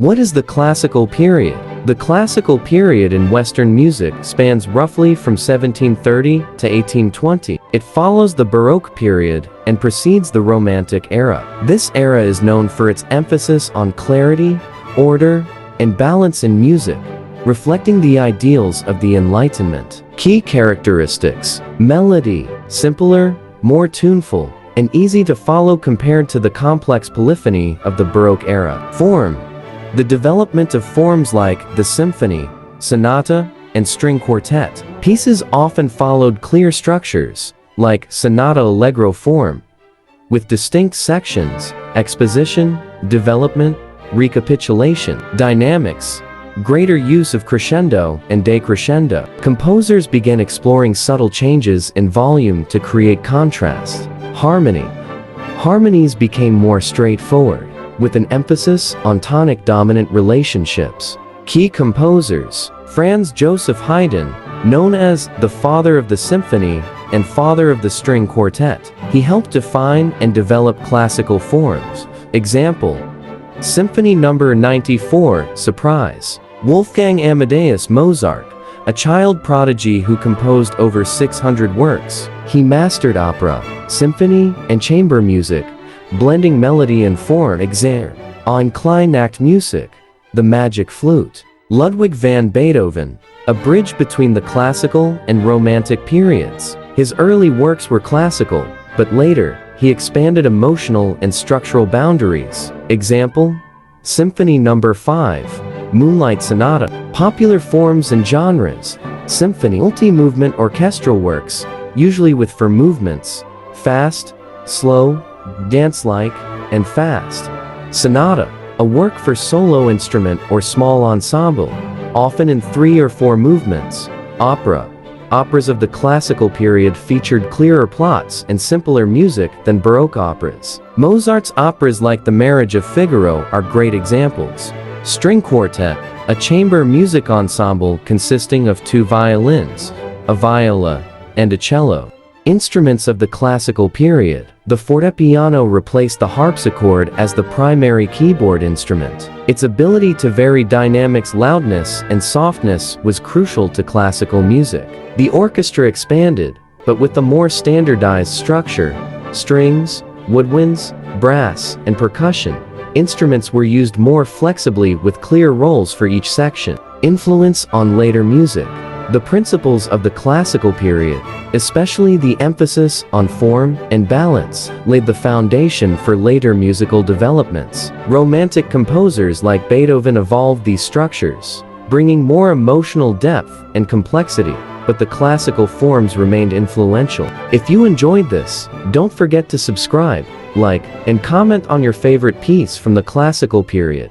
What is the classical period? The classical period in Western music spans roughly from 1730 to 1820. It follows the Baroque period and precedes the Romantic era. This era is known for its emphasis on clarity, order, and balance in music, reflecting the ideals of the Enlightenment. Key characteristics: melody, simpler, more tuneful, and easy to follow compared to the complex polyphony of the Baroque era. Form: the development of forms like the symphony, sonata, and string quartet. Pieces often followed clear structures, like sonata allegro form, with distinct sections, exposition, development, recapitulation. Dynamics: greater use of crescendo and decrescendo. Composers began exploring subtle changes in volume to create contrast. Harmony: harmonies became more straightforward, with an emphasis on tonic-dominant relationships. Key composers: Franz Joseph Haydn, known as the father of the symphony and father of the string quartet. He helped define and develop classical forms. Example: Symphony No. 94, Surprise. Wolfgang Amadeus Mozart, a child prodigy who composed over 600 works. He mastered opera, symphony, and chamber music, blending melody and form. Example: Ein Kleinnachtmusik, the magic flute. Ludwig van Beethoven, a bridge between the classical and Romantic periods. His early works were classical, but later, he expanded emotional and structural boundaries. Example: Symphony No. 5, Moonlight Sonata. Popular forms and genres: symphony, multi-movement orchestral works, usually with four movements: fast, slow, dance-like, and fast. Sonata, a work for solo instrument or small ensemble, often in 3 or 4 movements. Opera. Operas of the classical period featured clearer plots and simpler music than Baroque operas. Mozart's operas like The Marriage of Figaro are great examples. String quartet, a chamber music ensemble consisting of 2 violins, a viola, and a cello. Instruments of the classical period. The fortepiano replaced the harpsichord as the primary keyboard instrument. Its ability to vary dynamics, loudness, and softness was crucial to classical music. The orchestra expanded, but with a more standardized structure: strings, woodwinds, brass, and percussion. Instruments were used more flexibly with clear roles for each section. Influence on later music. The principles of the classical period, especially the emphasis on form and balance, laid the foundation for later musical developments. Romantic composers like Beethoven evolved these structures, bringing more emotional depth and complexity, but the classical forms remained influential. If you enjoyed this, don't forget to subscribe, like, and comment on your favorite piece from the classical period.